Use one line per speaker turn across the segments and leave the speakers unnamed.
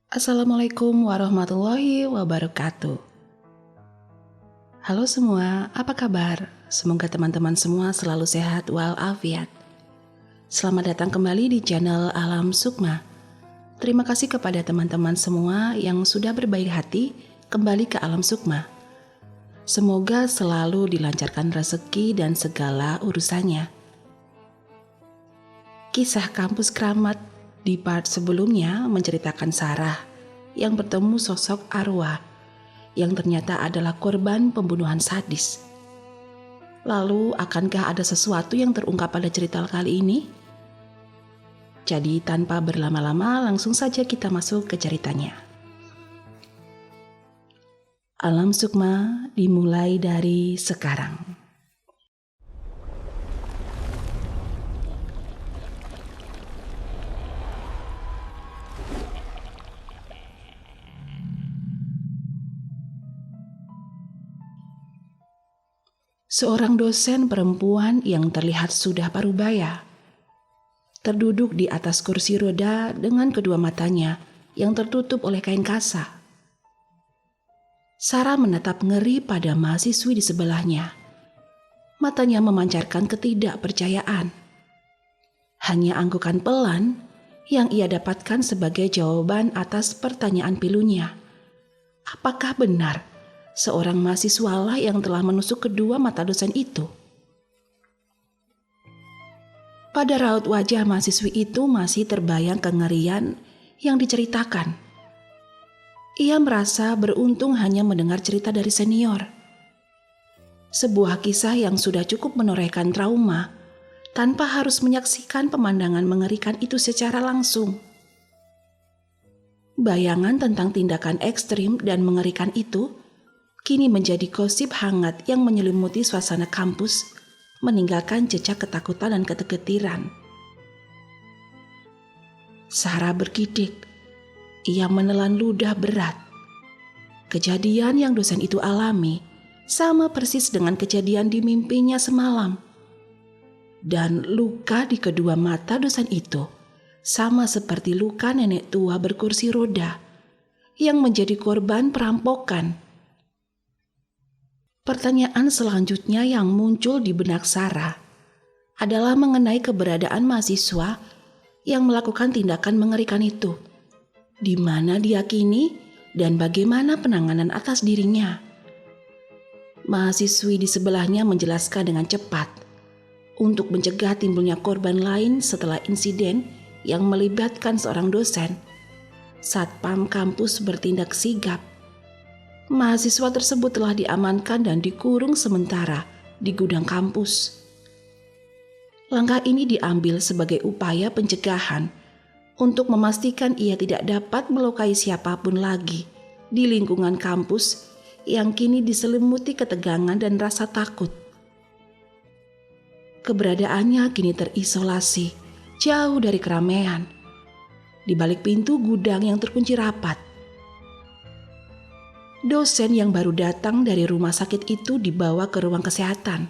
Assalamualaikum warahmatullahi wabarakatuh. Halo semua, apa kabar? Semoga teman-teman semua selalu sehat walafiat. Selamat datang kembali di channel Alam Sukma. Terima kasih kepada teman-teman semua yang sudah berbaik hati kembali ke Alam Sukma. Semoga selalu dilancarkan rezeki dan segala urusannya. Kisah kampus keramat di part sebelumnya menceritakan Sarah yang bertemu sosok arwah yang ternyata adalah korban pembunuhan sadis. Lalu akankah ada sesuatu yang terungkap pada cerita kali ini? Jadi tanpa berlama-lama langsung saja kita masuk ke ceritanya. Alam Sukma dimulai dari sekarang. Seorang dosen perempuan yang terlihat sudah parubaya, terduduk di atas kursi roda dengan kedua matanya yang tertutup oleh kain kasa. Sarah menatap ngeri pada mahasiswi di sebelahnya. Matanya memancarkan ketidakpercayaan. Hanya anggukan pelan yang ia dapatkan sebagai jawaban atas pertanyaan pilunya. Apakah benar seorang mahasiswa lah yang telah menusuk kedua mata dosen itu? Pada raut wajah mahasiswi itu masih terbayang kengerian yang diceritakan. Ia merasa beruntung hanya mendengar cerita dari senior. Sebuah kisah yang sudah cukup menorehkan trauma tanpa harus menyaksikan pemandangan mengerikan itu secara langsung. Bayangan tentang tindakan ekstrim dan mengerikan itu kini menjadi gosip hangat yang menyelimuti suasana kampus, meninggalkan jejak ketakutan dan ketegetiran. Sarah bergidik. Ia menelan ludah berat. Kejadian yang dosen itu alami sama persis dengan kejadian di mimpinya semalam. Dan luka di kedua mata dosen itu sama seperti luka nenek tua berkursi roda yang menjadi korban perampokan. Pertanyaan selanjutnya yang muncul di benak Sarah adalah mengenai keberadaan mahasiswa yang melakukan tindakan mengerikan itu. Di mana diyakini dan bagaimana penanganan atas dirinya? Mahasiswi di sebelahnya menjelaskan dengan cepat untuk mencegah timbulnya korban lain setelah insiden yang melibatkan seorang dosen. Satpam kampus bertindak sigap. Mahasiswa tersebut telah diamankan dan dikurung sementara di gudang kampus. Langkah ini diambil sebagai upaya pencegahan untuk memastikan ia tidak dapat melukai siapapun lagi di lingkungan kampus yang kini diselimuti ketegangan dan rasa takut. Keberadaannya kini terisolasi, jauh dari keramaian, di balik pintu gudang yang terkunci rapat. Dosen yang baru datang dari rumah sakit itu dibawa ke ruang kesehatan.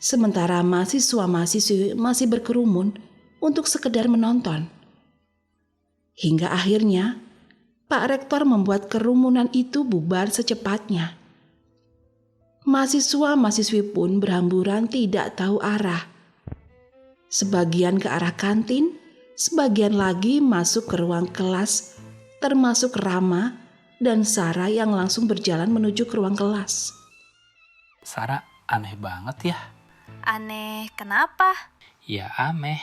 Sementara mahasiswa-mahasiswi masih berkerumun untuk sekedar menonton. Hingga akhirnya, Pak Rektor membuat kerumunan itu bubar secepatnya. Mahasiswa-mahasiswi pun berhamburan tidak tahu arah. Sebagian ke arah kantin, sebagian lagi masuk ke ruang kelas, termasuk Rama dan Sarah yang langsung berjalan menuju ke ruang kelas.
Sarah, aneh banget ya.
Aneh, kenapa?
Ya aneh,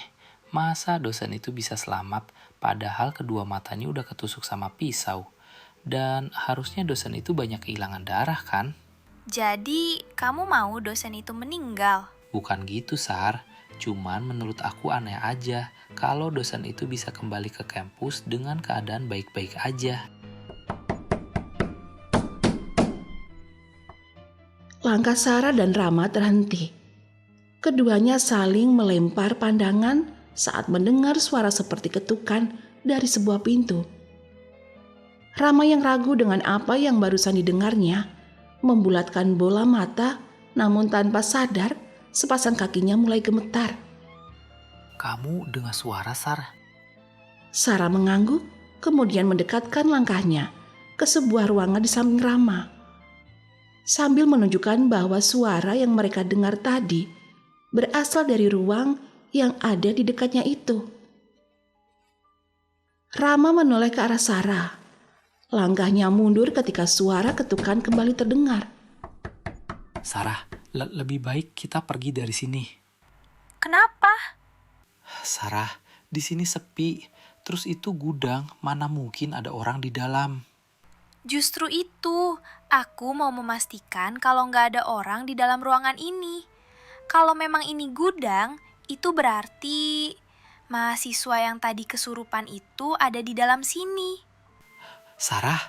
masa dosen itu bisa selamat padahal kedua matanya udah ketusuk sama pisau. Dan harusnya dosen itu banyak kehilangan darah kan?
Jadi, kamu mau dosen itu meninggal?
Bukan gitu, Sar. Cuman menurut aku aneh aja kalau dosen itu bisa kembali ke kampus dengan keadaan baik-baik aja.
Langkah Sarah dan Rama terhenti. Keduanya saling melempar pandangan saat mendengar suara seperti ketukan dari sebuah pintu. Rama yang ragu dengan apa yang barusan didengarnya, membulatkan bola mata, namun tanpa sadar sepasang kakinya mulai gemetar.
Kamu dengar suara, Sar?
Sarah mengangguk, kemudian mendekatkan langkahnya ke sebuah ruangan di samping Rama, sambil menunjukkan bahwa suara yang mereka dengar tadi berasal dari ruang yang ada di dekatnya itu. Rama menoleh ke arah Sarah. Langkahnya mundur ketika suara ketukan kembali terdengar.
Sarah, lebih baik kita pergi dari sini.
Kenapa?
Sarah, di sini sepi. Terus itu gudang, mana mungkin ada orang di dalam.
Justru itu, aku mau memastikan kalau nggak ada orang di dalam ruangan ini. Kalau memang ini gudang, itu berarti mahasiswa yang tadi kesurupan itu ada di dalam sini.
Sarah,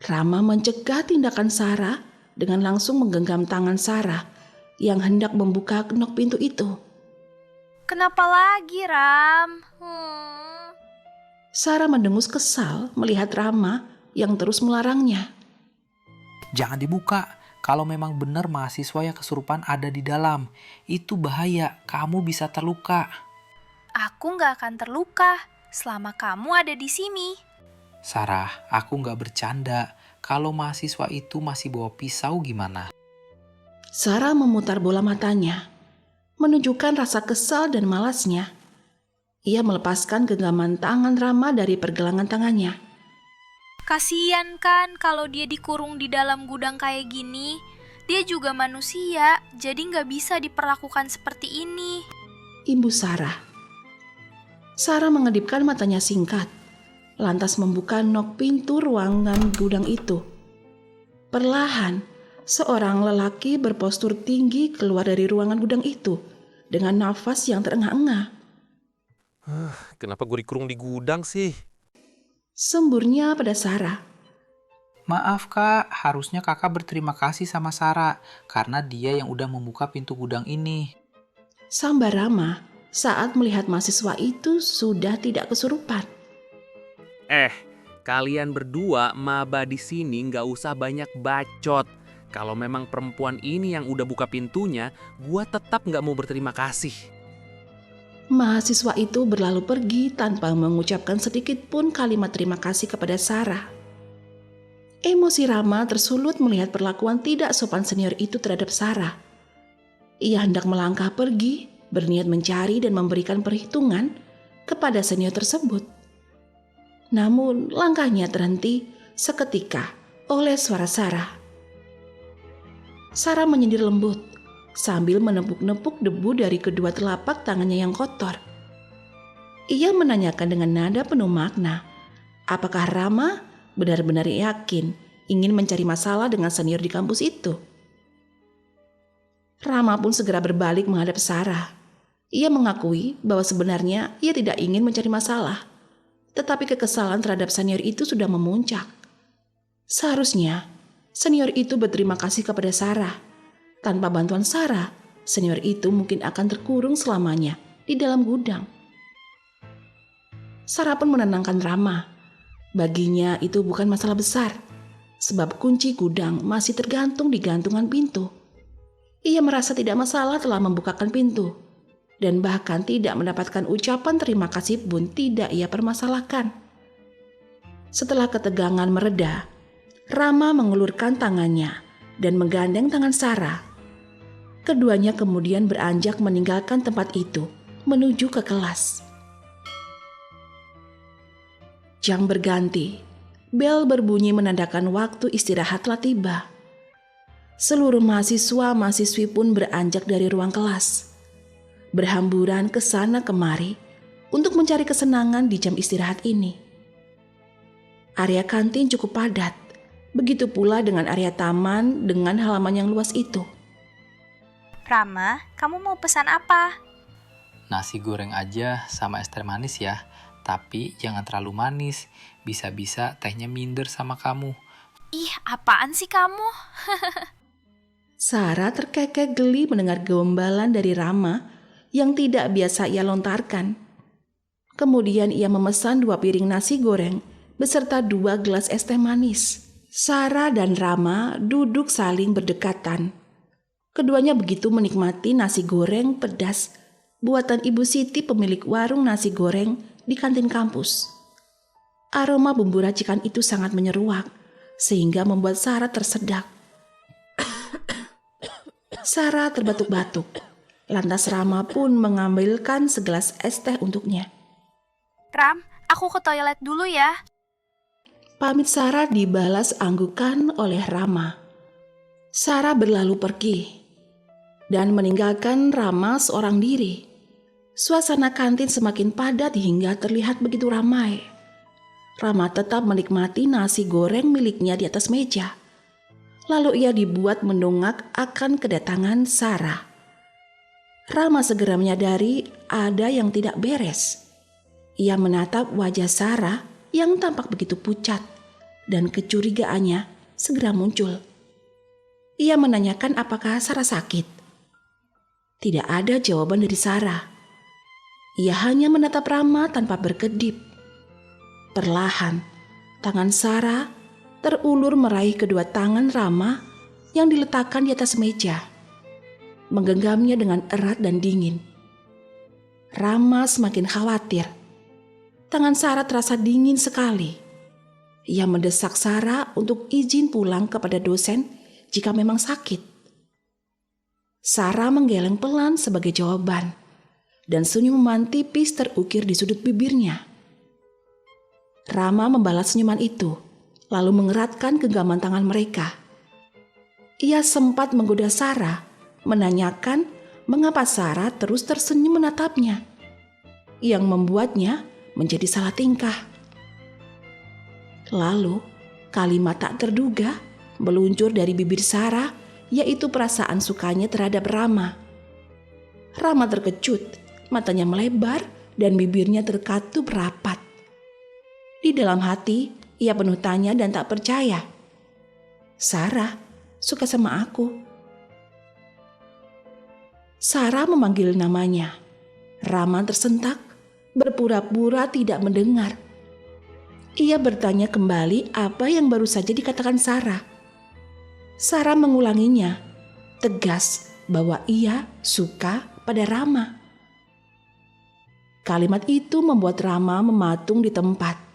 Rama mencegah tindakan Sarah dengan langsung menggenggam tangan Sarah yang hendak membuka nok pintu itu.
Kenapa lagi, Ram?
Sarah mendengus kesal melihat Rama yang terus melarangnya.
jangan dibuka. Kalau memang benar mahasiswa yang kesurupan ada di dalam, itu bahaya. Kamu bisa terluka.
Aku nggak akan terluka selama kamu ada di sini.
Sarah, aku nggak bercanda. Kalau mahasiswa itu masih bawa pisau gimana?
Sarah memutar bola matanya, menunjukkan rasa kesal dan malasnya. Ia melepaskan genggaman tangan Rama dari pergelangan tangannya.
Kasian kan kalau dia dikurung di dalam gudang kayak gini. Dia juga manusia, jadi nggak bisa diperlakukan seperti ini.
Ibu Sarah. Sarah mengedipkan matanya singkat, lantas membuka nok pintu ruangan gudang itu. Perlahan, seorang lelaki berpostur tinggi keluar dari ruangan gudang itu dengan nafas yang terengah-engah.
Kenapa gue dikurung di gudang sih?
Semburnya pada Sarah.
Maaf kak, harusnya kakak berterima kasih sama Sarah karena dia yang udah membuka pintu gudang ini.
Sambar Rama saat melihat mahasiswa itu sudah tidak kesurupan.
Kalian berdua maba di sini nggak usah banyak bacot. Kalau memang perempuan ini yang udah buka pintunya, gue tetap nggak mau berterima kasih.
Mahasiswa itu berlalu pergi tanpa mengucapkan sedikit pun kalimat terima kasih kepada Sarah. Emosi Rama tersulut melihat perlakuan tidak sopan senior itu terhadap Sarah. Ia hendak melangkah pergi, berniat mencari dan memberikan perhitungan kepada senior tersebut. Namun langkahnya terhenti seketika oleh suara Sarah. Sarah menyindir lembut sambil menepuk-nepuk debu dari kedua telapak tangannya yang kotor. Ia menanyakan dengan nada penuh makna, apakah Rama benar-benar yakin ingin mencari masalah dengan senior di kampus itu? Rama pun segera berbalik menghadap Sarah. Ia mengakui bahwa sebenarnya ia tidak ingin mencari masalah, tetapi kekesalan terhadap senior itu sudah memuncak. Seharusnya senior itu berterima kasih kepada Sarah. Tanpa bantuan Sarah, senior itu mungkin akan terkurung selamanya di dalam gudang. Sarah pun menenangkan Rama. Baginya itu bukan masalah besar, sebab kunci gudang masih tergantung di gantungan pintu. Ia merasa tidak masalah telah membukakan pintu, dan bahkan tidak mendapatkan ucapan terima kasih pun tidak ia permasalahkan. Setelah ketegangan mereda, Rama mengulurkan tangannya dan menggandeng tangan Sarah. Keduanya kemudian beranjak meninggalkan tempat itu, menuju ke kelas. Jam berganti, bel berbunyi menandakan waktu istirahat telah tiba. Seluruh mahasiswa-mahasiswi pun beranjak dari ruang kelas, berhamburan ke sana kemari untuk mencari kesenangan di jam istirahat ini. Area kantin cukup padat, begitu pula dengan area taman dengan halaman yang luas itu.
Rama, kamu mau pesan apa?
Nasi goreng aja sama es teh manis ya. Tapi jangan terlalu manis. Bisa-bisa tehnya minder sama kamu.
Ih, apaan sih kamu?
Sarah terkekeh geli mendengar gombalan dari Rama yang tidak biasa ia lontarkan. Kemudian ia memesan 2 piring nasi goreng beserta 2 gelas es teh manis. Sarah dan Rama duduk saling berdekatan. Keduanya begitu menikmati nasi goreng pedas buatan Ibu Siti pemilik warung nasi goreng di kantin kampus. Aroma bumbu racikan itu sangat menyeruak, sehingga membuat Sarah tersedak. Sarah terbatuk-batuk. Lantas Rama pun mengambilkan segelas es teh untuknya.
Ram, aku ke toilet dulu ya.
Pamit Sarah dibalas anggukan oleh Rama. Sarah berlalu pergi dan meninggalkan Rama seorang diri. Suasana kantin semakin padat hingga terlihat begitu ramai. Rama tetap menikmati nasi goreng miliknya di atas meja. Lalu ia dibuat mendongak akan kedatangan Sarah. Rama segera menyadari ada yang tidak beres. Ia menatap wajah Sarah yang tampak begitu pucat dan kecurigaannya segera muncul. Ia menanyakan apakah Sarah sakit. Tidak ada jawaban dari Sarah. Ia hanya menatap Rama tanpa berkedip. Perlahan, tangan Sarah terulur meraih kedua tangan Rama yang diletakkan di atas meja, menggenggamnya dengan erat dan dingin. Rama semakin khawatir. Tangan Sarah terasa dingin sekali. Ia mendesak Sarah untuk izin pulang kepada dosen jika memang sakit. Sarah menggeleng pelan sebagai jawaban, dan senyuman tipis terukir di sudut bibirnya. Rama membalas senyuman itu, lalu mengeratkan genggaman tangan mereka. Ia sempat menggoda Sarah, menanyakan mengapa Sarah terus tersenyum menatapnya, yang membuatnya menjadi salah tingkah. Lalu, kalimat tak terduga meluncur dari bibir Sarah, yaitu perasaan sukanya terhadap Rama. Rama terkejut, matanya melebar dan bibirnya terkatup rapat. Di dalam hati, ia penuh tanya dan tak percaya. Sarah suka sama aku. Sarah memanggil namanya. Rama tersentak, berpura-pura tidak mendengar. Ia bertanya kembali apa yang baru saja dikatakan Sarah. Sarah mengulanginya, tegas bahwa ia suka pada Rama. Kalimat itu membuat Rama mematung di tempat.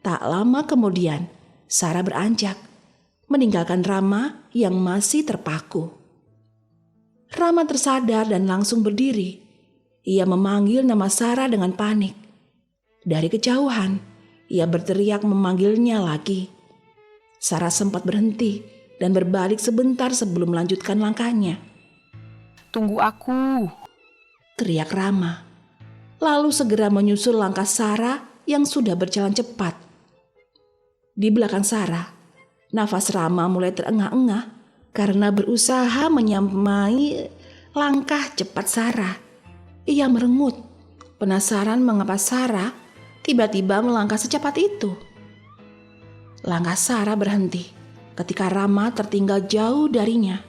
Tak lama kemudian, Sarah beranjak, meninggalkan Rama yang masih terpaku. Rama tersadar dan langsung berdiri. Ia memanggil nama Sarah dengan panik. Dari kejauhan, ia berteriak memanggilnya lagi. Sarah sempat berhenti dan berbalik sebentar sebelum melanjutkan langkahnya.
Tunggu aku.
Teriak Rama. Lalu segera menyusul langkah Sarah yang sudah berjalan cepat. Di belakang Sarah, nafas Rama mulai terengah-engah karena berusaha menyamai langkah cepat Sarah. Ia merengut, penasaran mengapa Sarah tiba-tiba melangkah secepat itu. Langkah Sarah berhenti ketika Rama tertinggal jauh darinya.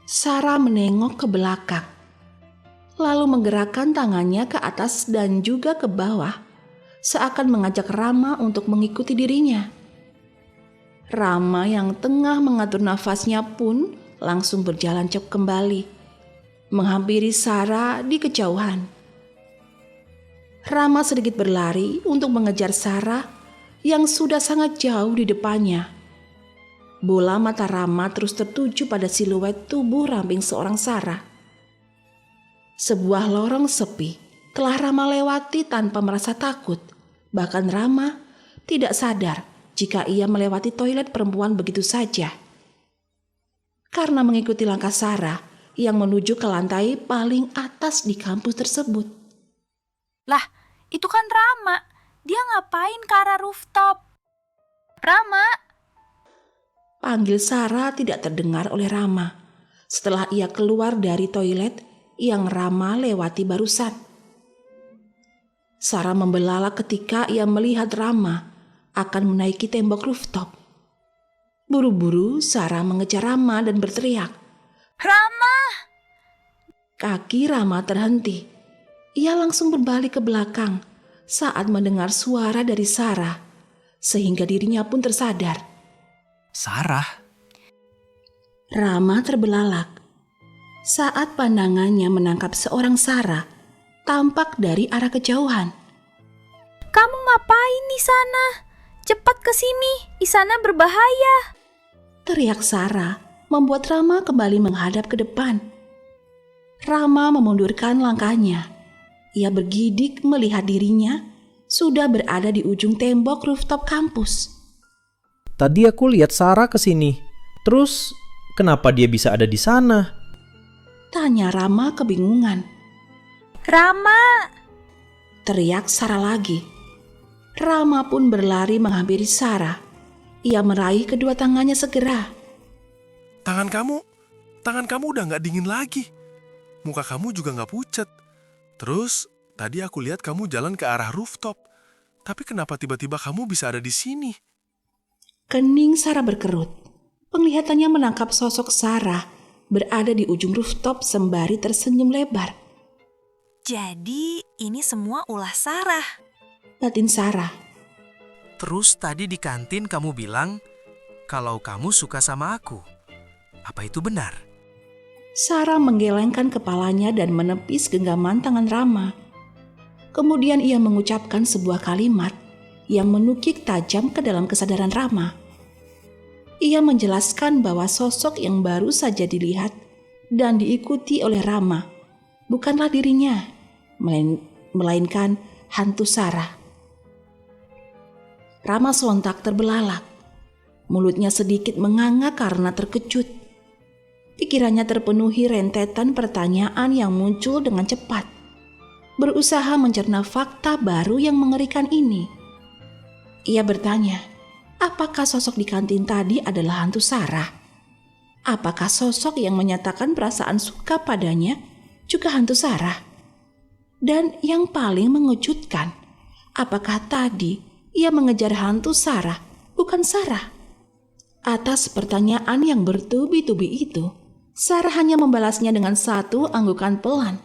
Sarah menengok ke belakang, lalu menggerakkan tangannya ke atas dan juga ke bawah, seakan mengajak Rama untuk mengikuti dirinya. Rama yang tengah mengatur nafasnya pun langsung berjalan cepat kembali, menghampiri Sarah di kejauhan. Rama sedikit berlari untuk mengejar Sarah yang sudah sangat jauh di depannya. Bola mata Rama terus tertuju pada siluet tubuh ramping seorang Sarah. Sebuah lorong sepi telah Rama lewati tanpa merasa takut. Bahkan Rama tidak sadar jika ia melewati toilet perempuan begitu saja. Karena mengikuti langkah Sarah yang menuju ke lantai paling atas di kampus tersebut.
Lah, itu kan Rama. Dia ngapain ke arah rooftop? Rama!
Panggil Sarah tidak terdengar oleh Rama setelah ia keluar dari toilet yang Rama lewati barusan. Sarah membelalak ketika ia melihat Rama akan menaiki tembok rooftop. Buru-buru Sarah mengejar Rama dan berteriak,
Rama!
Kaki Rama terhenti. Ia langsung berbalik ke belakang saat mendengar suara dari Sarah, sehingga dirinya pun tersadar.
Sarah?
Rama terbelalak saat pandangannya menangkap seorang Sarah tampak dari arah kejauhan.
Kamu ngapain di sana? Cepat ke sini, di sana berbahaya.
Teriak Sarah membuat Rama kembali menghadap ke depan. Rama memundurkan langkahnya. Ia bergidik melihat dirinya sudah berada di ujung tembok rooftop kampus.
Tadi aku lihat Sarah kesini. Terus kenapa dia bisa ada di sana?
Tanya Rama kebingungan.
Rama!
Teriak Sarah lagi. Rama pun berlari menghampiri Sarah. Ia meraih kedua tangannya segera.
Tangan kamu udah gak dingin lagi. Muka kamu juga gak pucat. Terus, tadi aku lihat kamu jalan ke arah rooftop. Tapi kenapa tiba-tiba kamu bisa ada di sini?
Kening Sarah berkerut. Penglihatannya menangkap sosok Sarah berada di ujung rooftop sembari tersenyum lebar.
Jadi ini semua ulah Sarah.
Batin Sarah.
Terus tadi di kantin kamu bilang kalau kamu suka sama aku. Apa itu benar?
Sarah menggelengkan kepalanya dan menepis genggaman tangan Rama. Kemudian ia mengucapkan sebuah kalimat yang menukik tajam ke dalam kesadaran Rama. Ia menjelaskan bahwa sosok yang baru saja dilihat dan diikuti oleh Rama bukanlah dirinya, melainkan hantu Sarah. Rama sontak terbelalak. Mulutnya sedikit menganga karena terkejut. Pikirannya terpenuhi rentetan pertanyaan yang muncul dengan cepat. Berusaha mencerna fakta baru yang mengerikan ini. Ia bertanya, apakah sosok di kantin tadi adalah hantu Sarah? Apakah sosok yang menyatakan perasaan suka padanya juga hantu Sarah? Dan yang paling mengejutkan, apakah tadi ia mengejar hantu Sarah, bukan Sarah? Atas pertanyaan yang bertubi-tubi itu, Sarah hanya membalasnya dengan satu anggukan pelan.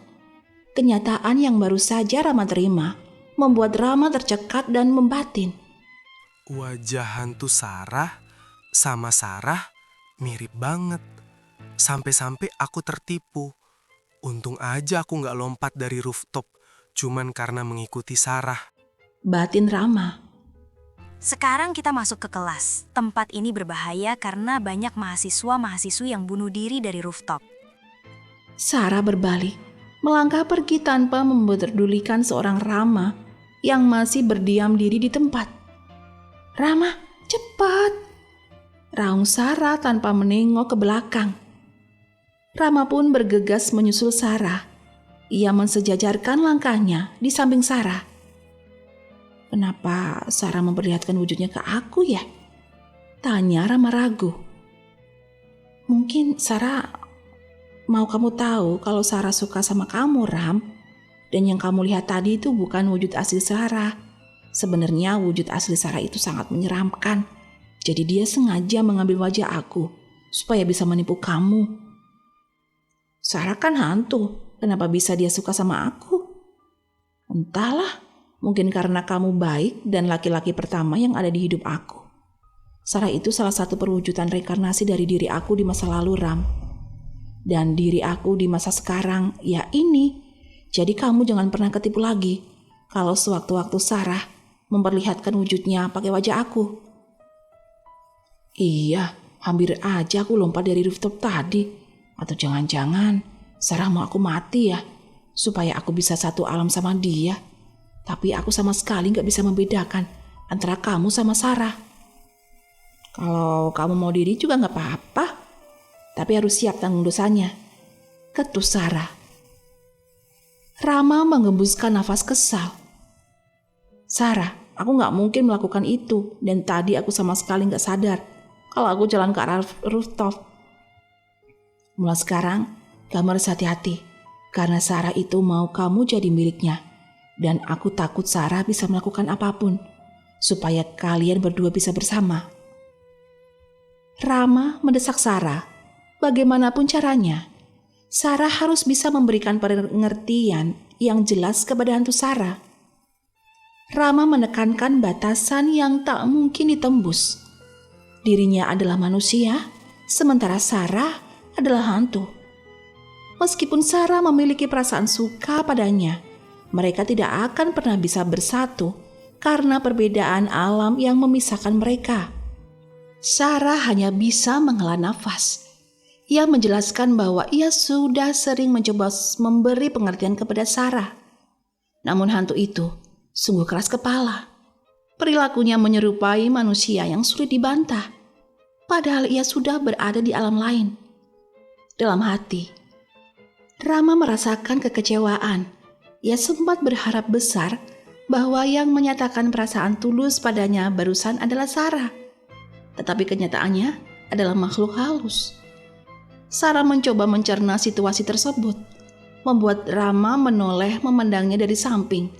Kenyataan yang baru saja Rama terima membuat Rama tercekat dan membatin.
Wajah hantu Sarah sama Sarah mirip banget. Sampai-sampai aku tertipu. Untung aja aku gak lompat dari rooftop cuman karena mengikuti Sarah.
Batin Rama.
Sekarang kita masuk ke kelas. Tempat ini berbahaya karena banyak mahasiswa-mahasiswi yang bunuh diri dari rooftop.
Sarah berbalik, melangkah pergi tanpa mempedulikan seorang Rama yang masih berdiam diri di tempat. Rama, cepat! Raung Sarah tanpa menengok ke belakang. Rama pun bergegas menyusul Sarah. Ia mensejajarkan langkahnya di samping Sarah. Kenapa Sarah memperlihatkan wujudnya ke aku ya? Tanya Rama ragu. Mungkin Sarah mau kamu tahu kalau Sarah suka sama kamu, Ram. Dan yang kamu lihat tadi itu bukan wujud asli Sarah. Sebenarnya wujud asli Sarah itu sangat menyeramkan. Jadi dia sengaja mengambil wajah aku supaya bisa menipu kamu. Sarah kan hantu, kenapa bisa dia suka sama aku? Entahlah. Mungkin karena kamu baik dan laki-laki pertama yang ada di hidup aku. Sarah itu salah satu perwujudan reinkarnasi dari diri aku di masa lalu, Ram. Dan diri aku di masa sekarang, ya ini. Jadi kamu jangan pernah ketipu lagi kalau sewaktu-waktu Sarah memperlihatkan wujudnya pakai wajah aku. Iya, hampir aja aku lompat dari rooftop tadi. Atau jangan-jangan Sarah mau aku mati ya, supaya aku bisa satu alam sama dia. Tapi aku sama sekali gak bisa membedakan antara kamu sama Sarah. Kalau kamu mau diri juga gak apa-apa. Tapi harus siap tanggung dosanya. Ketus Sarah. Rama mengembuskan nafas kesal. Sarah, aku gak mungkin melakukan itu. Dan tadi aku sama sekali gak sadar kalau aku jalan ke arah rooftop. Mulai sekarang, kamu harus hati-hati. Karena Sarah itu mau kamu jadi miliknya. Dan aku takut Sarah bisa melakukan apapun supaya kalian berdua bisa bersama. Rama mendesak Sarah. Bagaimanapun caranya, Sarah harus bisa memberikan pengertian yang jelas kepada hantu Sarah. Rama menekankan batasan yang tak mungkin ditembus. Dirinya adalah manusia, sementara Sarah adalah hantu. Meskipun Sarah memiliki perasaan suka padanya, mereka tidak akan pernah bisa bersatu karena perbedaan alam yang memisahkan mereka. Sarah hanya bisa menghela nafas. Ia menjelaskan bahwa ia sudah sering mencoba memberi pengertian kepada Sarah. Namun hantu itu sungguh keras kepala. Perilakunya menyerupai manusia yang sulit dibantah. Padahal ia sudah berada di alam lain. Dalam hati, Rama merasakan kekecewaan. Ia sempat berharap besar bahwa yang menyatakan perasaan tulus padanya barusan adalah Sarah. Tetapi kenyataannya adalah makhluk halus. Sarah mencoba mencerna situasi tersebut, membuat Rama menoleh memandangnya dari samping.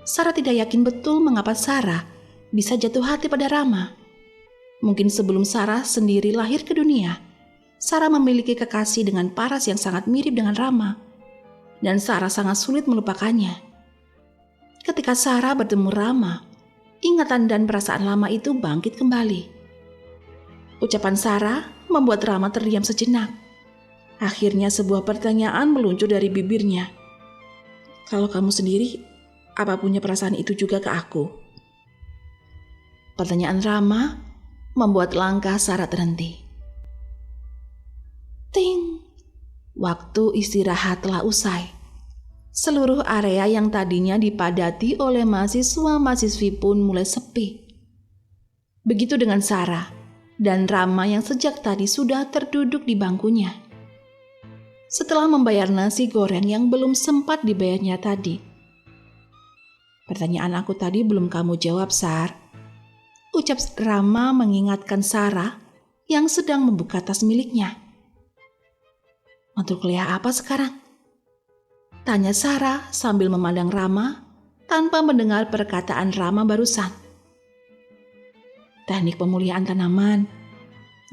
Sarah tidak yakin betul mengapa Sarah bisa jatuh hati pada Rama. Mungkin sebelum Sarah sendiri lahir ke dunia, Sarah memiliki kekasih dengan paras yang sangat mirip dengan Rama, dan Sarah sangat sulit melupakannya. Ketika Sarah bertemu Rama, ingatan dan perasaan lama itu bangkit kembali. Ucapan Sarah membuat Rama terdiam sejenak. Akhirnya sebuah pertanyaan meluncur dari bibirnya. Kalau kamu sendiri, apa punya perasaan itu juga ke aku? Pertanyaan Rama membuat langkah Sarah terhenti. Ting! Waktu istirahat telah usai. Seluruh area yang tadinya dipadati oleh mahasiswa-mahasiswi pun mulai sepi. Begitu dengan Sarah dan Rama yang sejak tadi sudah terduduk di bangkunya. Setelah membayar nasi goreng yang belum sempat dibayarnya tadi. Pertanyaan aku tadi belum kamu jawab, Sar. Ucap Rama mengingatkan Sarah yang sedang membuka tas miliknya. Mantul kuliah apa sekarang? Tanya Sarah sambil memandang Rama tanpa mendengar perkataan Rama barusan. Teknik pemulihan tanaman,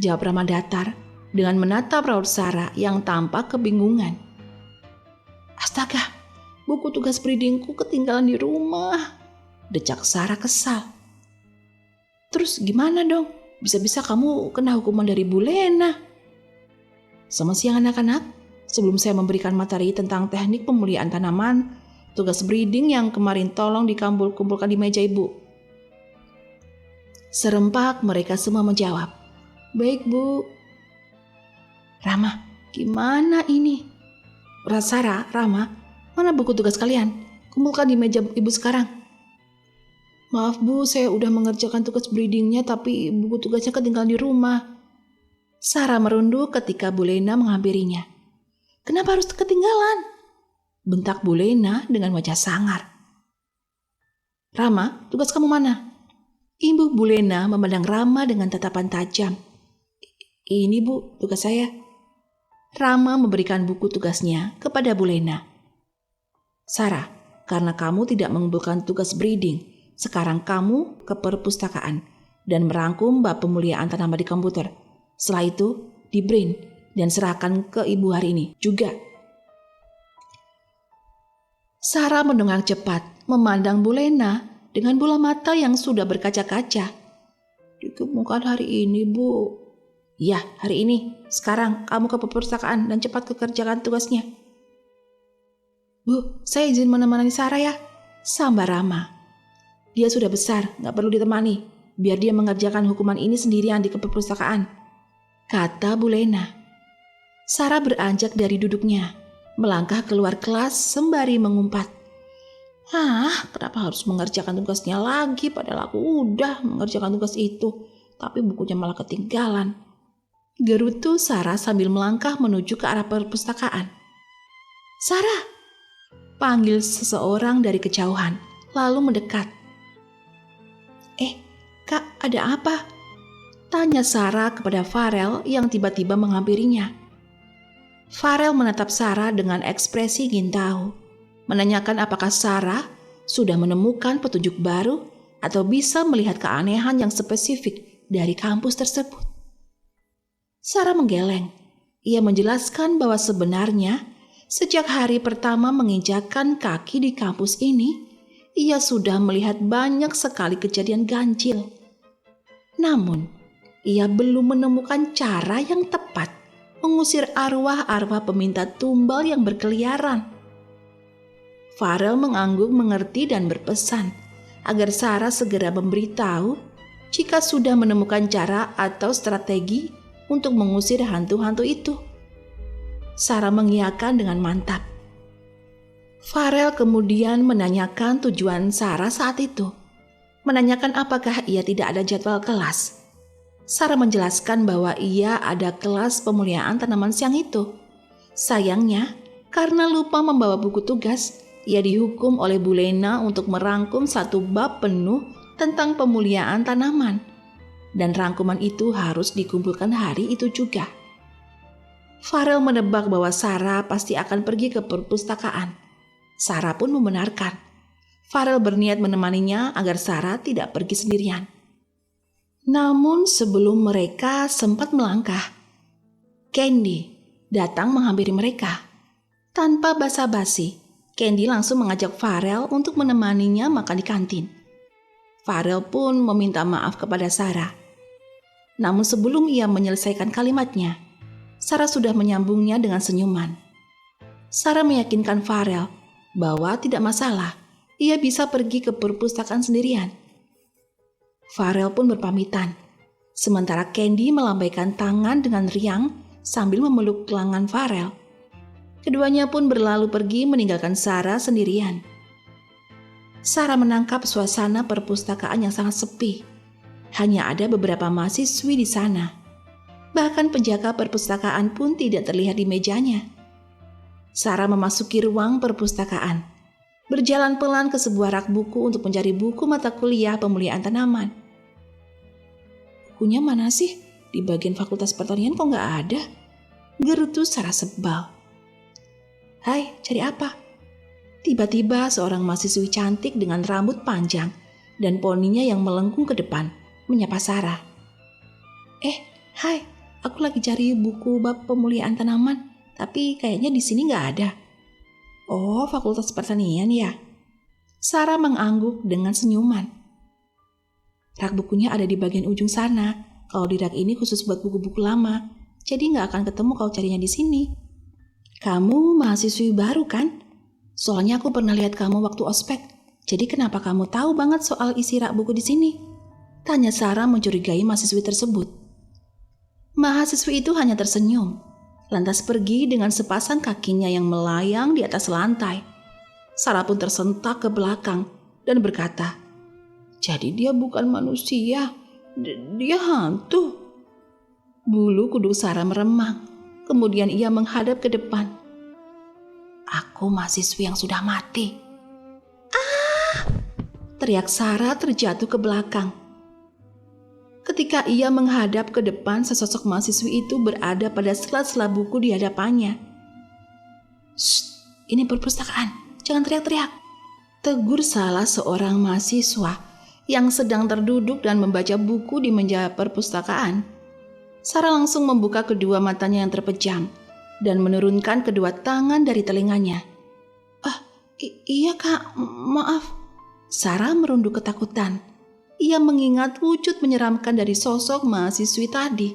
jawab Rama datar dengan menatap raut Sarah yang tampak kebingungan. Astaga, buku tugas breedingku ketinggalan di rumah, decak Sarah kesal. Terus gimana dong? Bisa-bisa kamu kena hukuman dari Bu Lena. Selamat siang anak-anak. Sebelum saya memberikan materi tentang teknik pemulihan tanaman, tugas breeding yang kemarin tolong dikumpulkan di meja ibu. Serempak mereka semua menjawab. Baik Bu. Rama, gimana ini? Sarah, Rama, mana buku tugas kalian? Kumpulkan di meja ibu sekarang. Maaf Bu, saya udah mengerjakan tugas breedingnya tapi buku tugasnya ketinggalan di rumah. Sarah merunduk ketika Bu Lena menghampirinya. Kenapa harus ketinggalan? Bentak Bu Lena dengan wajah sangar. Rama, tugas kamu mana? Ibu Bu Lena memandang Rama dengan tatapan tajam. Ini Bu, tugas saya. Rama memberikan buku tugasnya kepada Bu Lena. Sarah, karena kamu tidak mengumpulkan tugas breeding, sekarang kamu ke perpustakaan dan merangkum bab pemulihan tanaman di komputer. Setelah itu, di print dan serahkan ke ibu hari ini juga. Sarah mendengar cepat, memandang Bu Lena dengan bola mata yang sudah berkaca-kaca. Dikemukakan hari ini, Bu. Ya, hari ini. Sekarang kamu ke perpustakaan dan cepat kerjakan tugasnya. Bu, saya izin menemani Sarah ya. Sambar Rama. Dia sudah besar, gak perlu ditemani. Biar dia mengerjakan hukuman ini sendirian di perpustakaan, kata Bu Lena. Sarah beranjak dari duduknya, melangkah keluar kelas sembari mengumpat. Kenapa harus mengerjakan tugasnya lagi padahal aku udah mengerjakan tugas itu, tapi bukunya malah ketinggalan. Gerutu Sarah sambil melangkah menuju ke arah perpustakaan. Sarah! Panggil seseorang dari kejauhan, lalu mendekat. Kak, ada apa? Tanya Sarah kepada Farel yang tiba-tiba menghampirinya. Farel menatap Sarah dengan ekspresi ingin tahu, menanyakan apakah Sarah sudah menemukan petunjuk baru atau bisa melihat keanehan yang spesifik dari kampus tersebut. Sarah menggeleng. Ia menjelaskan bahwa sebenarnya sejak hari pertama menginjakkan kaki di kampus ini, ia sudah melihat banyak sekali kejadian ganjil. Namun, ia belum menemukan cara yang tepat mengusir arwah-arwah peminta tumbal yang berkeliaran. Farel mengangguk mengerti dan berpesan agar Sarah segera memberitahu jika sudah menemukan cara atau strategi untuk mengusir hantu-hantu itu. Sarah mengiyakan dengan mantap. Farel kemudian menanyakan tujuan Sarah saat itu. Menanyakan apakah ia tidak ada jadwal kelas. Sarah menjelaskan bahwa ia ada kelas pemuliaan tanaman siang itu. Sayangnya, karena lupa membawa buku tugas, ia dihukum oleh Bu Lena untuk merangkum 1 bab penuh tentang pemuliaan tanaman. Dan rangkuman itu harus dikumpulkan hari itu juga. Farel menebak bahwa Sarah pasti akan pergi ke perpustakaan. Sarah pun membenarkan. Farel berniat menemaninya agar Sarah tidak pergi sendirian. Namun sebelum mereka sempat melangkah, Candy datang menghampiri mereka. Tanpa basa-basi, Candy langsung mengajak Farel untuk menemaninya makan di kantin. Farel pun meminta maaf kepada Sarah. Namun sebelum ia menyelesaikan kalimatnya, Sarah sudah menyambungnya dengan senyuman. Sarah meyakinkan Farel bahwa tidak masalah, ia bisa pergi ke perpustakaan sendirian. Farel pun berpamitan, sementara Candy melambaikan tangan dengan riang sambil memeluk lengan Farel. Keduanya pun berlalu pergi meninggalkan Sarah sendirian. Sarah menangkap suasana perpustakaan yang sangat sepi. Hanya ada beberapa mahasiswi di sana. Bahkan penjaga perpustakaan pun tidak terlihat di mejanya. Sarah memasuki ruang perpustakaan, berjalan pelan ke sebuah rak buku untuk mencari buku mata kuliah pemuliaan tanaman. Bukunya mana sih? Di bagian fakultas pertanian kok nggak ada? Gerutu Sarah sebal. Hai, cari apa? Tiba-tiba seorang mahasiswi cantik dengan rambut panjang dan poninya yang melengkung ke depan menyapa Sarah. Hai, aku lagi cari buku bab pemuliaan tanaman, tapi kayaknya di sini nggak ada. Oh, fakultas pertanian ya? Sarah mengangguk dengan senyuman. Rak bukunya ada di bagian ujung sana. Kalau di rak ini khusus buat buku-buku lama, jadi nggak akan ketemu kalau carinya di sini. Kamu mahasiswi baru kan? Soalnya aku pernah lihat kamu waktu ospek. Jadi kenapa kamu tahu banget soal isi rak buku di sini? Tanya Sarah mencurigai mahasiswi tersebut. Mahasiswi itu hanya tersenyum, lantas pergi dengan sepasang kakinya yang melayang di atas lantai. Sarah pun tersentak ke belakang dan berkata, jadi dia bukan manusia, dia hantu. Bulu kuduk Sarah meremang, kemudian ia menghadap ke depan. Aku mahasiswi yang sudah mati. Teriak Sarah terjatuh ke belakang. Ketika ia menghadap ke depan, sesosok mahasiswi itu berada pada sela-sela buku di hadapannya. Shh, ini perpustakaan, jangan teriak-teriak. Tegur salah seorang mahasiswa yang sedang terduduk dan membaca buku di meja perpustakaan. Sarah langsung membuka kedua matanya yang terpejam dan menurunkan kedua tangan dari telinganya. Iya kak, maaf. Sarah merunduk ketakutan. Ia mengingat wujud menyeramkan dari sosok mahasiswi tadi.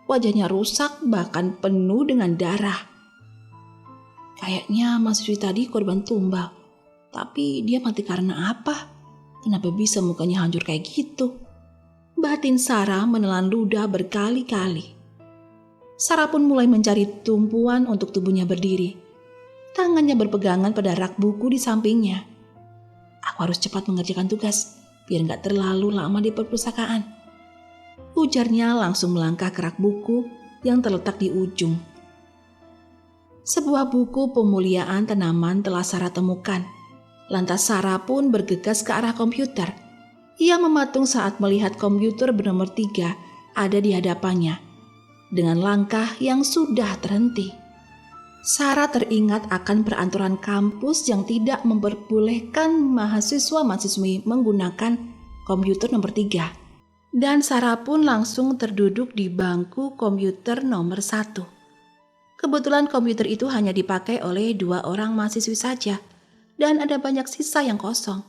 Wajahnya rusak bahkan penuh dengan darah. Kayaknya mahasiswi tadi korban tumbal. Tapi dia mati karena apa? Kenapa bisa mukanya hancur kayak gitu? Batin Sarah menelan ludah berkali-kali. Sarah pun mulai mencari tumpuan untuk tubuhnya berdiri. Tangannya berpegangan pada rak buku di sampingnya. Aku harus cepat mengerjakan tugas, biar gak terlalu lama di perpustakaan. Ujarnya langsung melangkah ke rak buku yang terletak di ujung. Sebuah buku pemuliaan tanaman telah Sarah temukan. Lantas Sarah pun bergegas ke arah komputer. Ia mematung saat melihat komputer bernomor 3 ada di hadapannya. Dengan langkah yang sudah terhenti. Sarah teringat akan peraturan kampus yang tidak memperbolehkan mahasiswa-mahasiswi menggunakan komputer nomor 3. Dan Sarah pun langsung terduduk di bangku komputer nomor 1. Kebetulan komputer itu hanya dipakai oleh 2 orang mahasiswi saja. Dan ada banyak sisa yang kosong.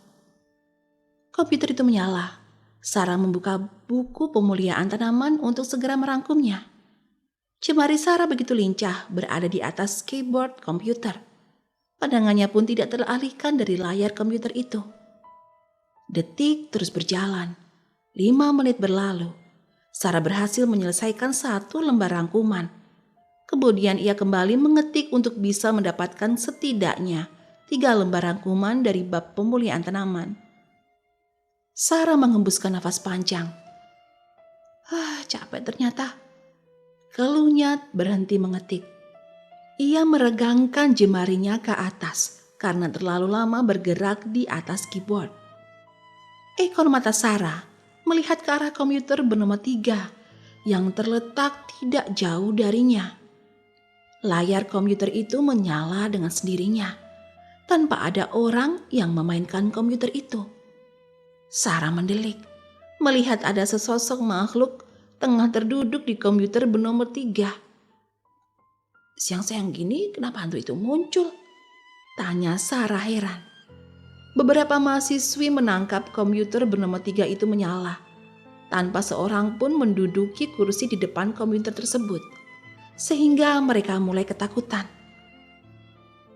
Komputer itu menyala. Sarah membuka buku pemuliaan tanaman untuk segera merangkumnya. Jemari Sarah begitu lincah berada di atas keyboard komputer. Pandangannya pun tidak teralihkan dari layar komputer itu. Detik terus berjalan. 5 menit berlalu. Sarah berhasil menyelesaikan 1 lembar rangkuman. Kemudian ia kembali mengetik untuk bisa mendapatkan setidaknya 3 lembar rangkuman dari bab pemulihan tanaman. Sarah menghembuskan nafas panjang. Capek ternyata. Keluhnya berhenti mengetik. Ia meregangkan jemarinya ke atas karena terlalu lama bergerak di atas keyboard. Ekor mata Sarah melihat ke arah komputer bernomor 3 yang terletak tidak jauh darinya. Layar komputer itu menyala dengan sendirinya tanpa ada orang yang memainkan komputer itu. Sarah mendelik melihat ada sesosok makhluk tengah terduduk di komputer bernomor 3. Siang-siang gini kenapa hantu itu muncul? Tanya Sarah heran. Beberapa mahasiswi menangkap komputer bernomor 3 itu menyala, tanpa seorang pun menduduki kursi di depan komputer tersebut, sehingga mereka mulai ketakutan.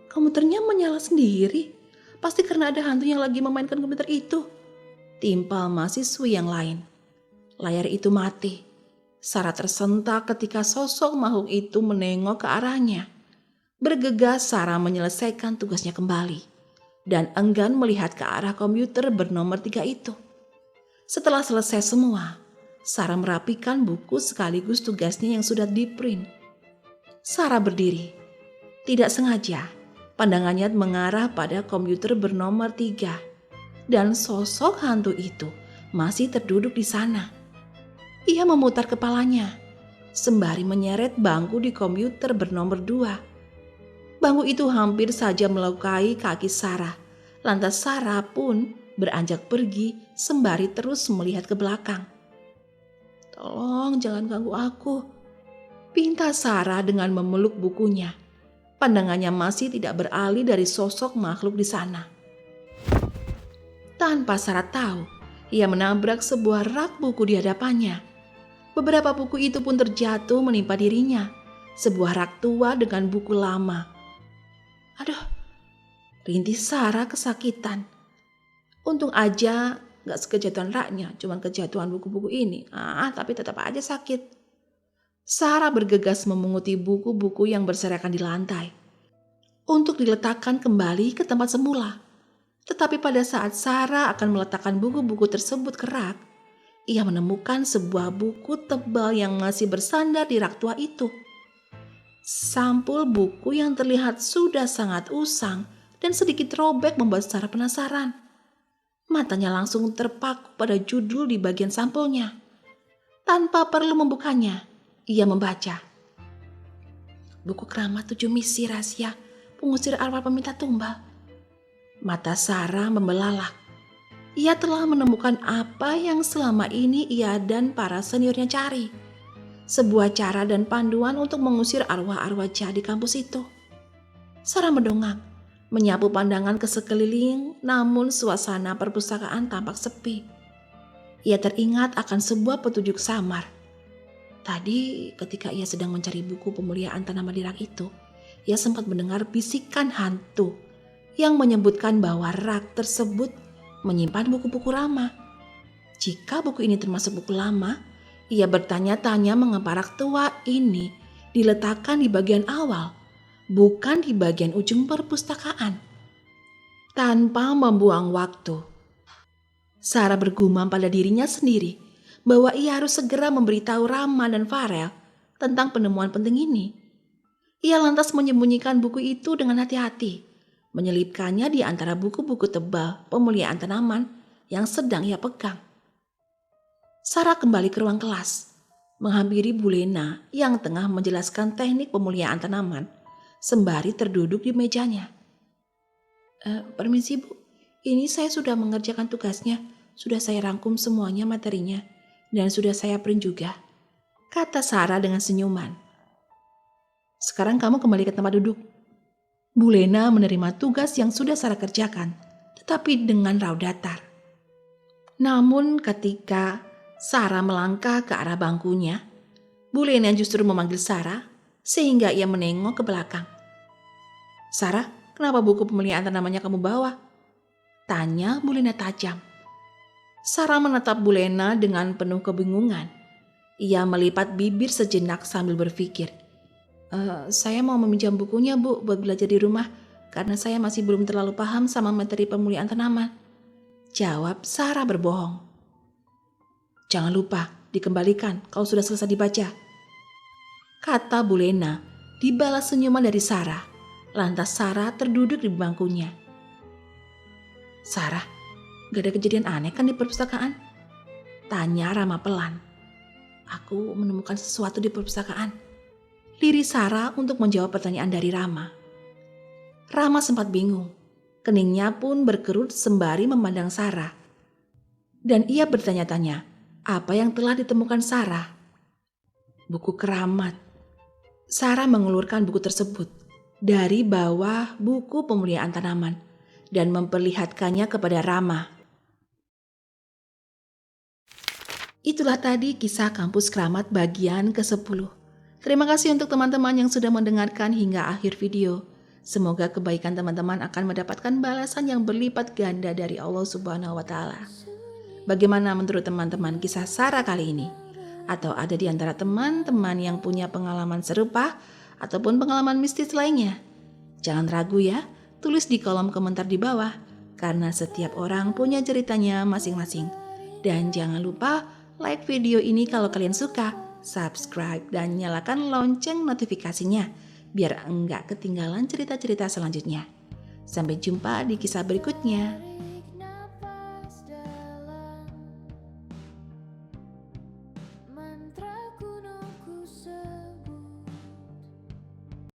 Komputernya menyala sendiri, pasti karena ada hantu yang lagi memainkan komputer itu. Timpal mahasiswi yang lain. Layar itu mati. Sarah tersentak ketika sosok makhluk itu menengok ke arahnya. Bergegas Sarah menyelesaikan tugasnya kembali dan enggan melihat ke arah komputer bernomor 3 itu. Setelah selesai semua, Sarah merapikan buku sekaligus tugasnya yang sudah di-print. Sarah berdiri. Tidak sengaja, pandangannya mengarah pada komputer bernomor 3 dan sosok hantu itu masih terduduk di sana. Ia memutar kepalanya sembari menyeret bangku di komputer bernomor 2. Bangku itu hampir saja melukai kaki Sarah. Lantas Sarah pun beranjak pergi sembari terus melihat ke belakang. "Tolong jangan ganggu aku," pinta Sarah dengan memeluk bukunya. Pandangannya masih tidak beralih dari sosok makhluk di sana. Tanpa Sarah tahu, ia menabrak sebuah rak buku di hadapannya. Beberapa buku itu pun terjatuh menimpa dirinya. Sebuah rak tua dengan buku lama. Aduh, rintih Sarah kesakitan. Untung aja gak sekejatuhan raknya, cuman kejatuhan buku-buku ini. Tapi tetap aja sakit. Sarah bergegas memunguti buku-buku yang berserakan di lantai untuk diletakkan kembali ke tempat semula. Tetapi pada saat Sarah akan meletakkan buku-buku tersebut ke rak, ia menemukan sebuah buku tebal yang masih bersandar di rak tua itu. Sampul buku yang terlihat sudah sangat usang dan sedikit robek membuat Sarah penasaran. Matanya langsung terpaku pada judul di bagian sampulnya. Tanpa perlu membukanya, ia membaca. Buku Keramat 7 Misi Rahasia Pengusir Arwah Peminta Tumbal. Mata Sarah membelalak. Ia telah menemukan apa yang selama ini ia dan para seniornya cari. Sebuah cara dan panduan untuk mengusir arwah-arwah jahat di kampus itu. Sarah mendongak, menyapu pandangan ke sekeliling, namun suasana perpustakaan tampak sepi. Ia teringat akan sebuah petunjuk samar. Tadi ketika ia sedang mencari buku pemulihan tanaman di rak itu, ia sempat mendengar bisikan hantu yang menyebutkan bahwa rak tersebut menyimpan buku-buku lama. Jika buku ini termasuk buku lama, ia bertanya-tanya mengapa rak tua ini diletakkan di bagian awal, bukan di bagian ujung perpustakaan. Tanpa membuang waktu, Sarah bergumam pada dirinya sendiri bahwa ia harus segera memberitahu Rama dan Farel tentang penemuan penting ini. Ia lantas menyembunyikan buku itu dengan hati-hati, menyelipkannya di antara buku-buku tebal pemulihan tanaman yang sedang ia pegang. Sarah kembali ke ruang kelas, menghampiri Bu Lena yang tengah menjelaskan teknik pemulihan tanaman, sembari terduduk di mejanya. Permisi Bu, ini saya sudah mengerjakan tugasnya, sudah saya rangkum semuanya materinya, dan sudah saya print juga, kata Sarah dengan senyuman. Sekarang kamu kembali ke tempat duduk. Bu Lena menerima tugas yang sudah Sarah kerjakan, tetapi dengan raut datar. Namun ketika Sarah melangkah ke arah bangkunya, Bu Lena justru memanggil Sarah sehingga ia menengok ke belakang. Sarah, kenapa buku pemulihan tanamannya kamu bawa? Tanya Bu Lena tajam. Sarah menatap Bu Lena dengan penuh kebingungan. Ia melipat bibir sejenak sambil berpikir. Saya mau meminjam bukunya Bu buat belajar di rumah karena saya masih belum terlalu paham sama materi pemulihan tanaman. Jawab Sarah berbohong. Jangan lupa dikembalikan kalau sudah selesai dibaca. Kata Bu Lena, dibalas senyuman dari Sarah. Lantas Sarah terduduk di bangkunya. Sarah, gak ada kejadian aneh kan di perpustakaan? Tanya Rama pelan. Aku menemukan sesuatu di perpustakaan. Lirik Sarah untuk menjawab pertanyaan dari Rama. Rama sempat bingung. Keningnya pun berkerut sembari memandang Sarah. Dan ia bertanya-tanya, apa yang telah ditemukan Sarah? Buku keramat. Sarah mengulurkan buku tersebut dari bawah buku pemulihan tanaman dan memperlihatkannya kepada Rama. Itulah tadi kisah kampus keramat bagian ke-10. Terima kasih untuk teman-teman yang sudah mendengarkan hingga akhir video. Semoga kebaikan teman-teman akan mendapatkan balasan yang berlipat ganda dari Allah Subhanahu wa Ta'ala. Bagaimana menurut teman-teman kisah Sarah kali ini? Atau ada di antara teman-teman yang punya pengalaman serupa ataupun pengalaman mistis lainnya? Jangan ragu ya, tulis di kolom komentar di bawah, karena setiap orang punya ceritanya masing-masing. Dan jangan lupa like video ini kalau kalian suka, subscribe dan nyalakan lonceng notifikasinya, biar enggak ketinggalan cerita-cerita selanjutnya. Sampai jumpa di kisah berikutnya.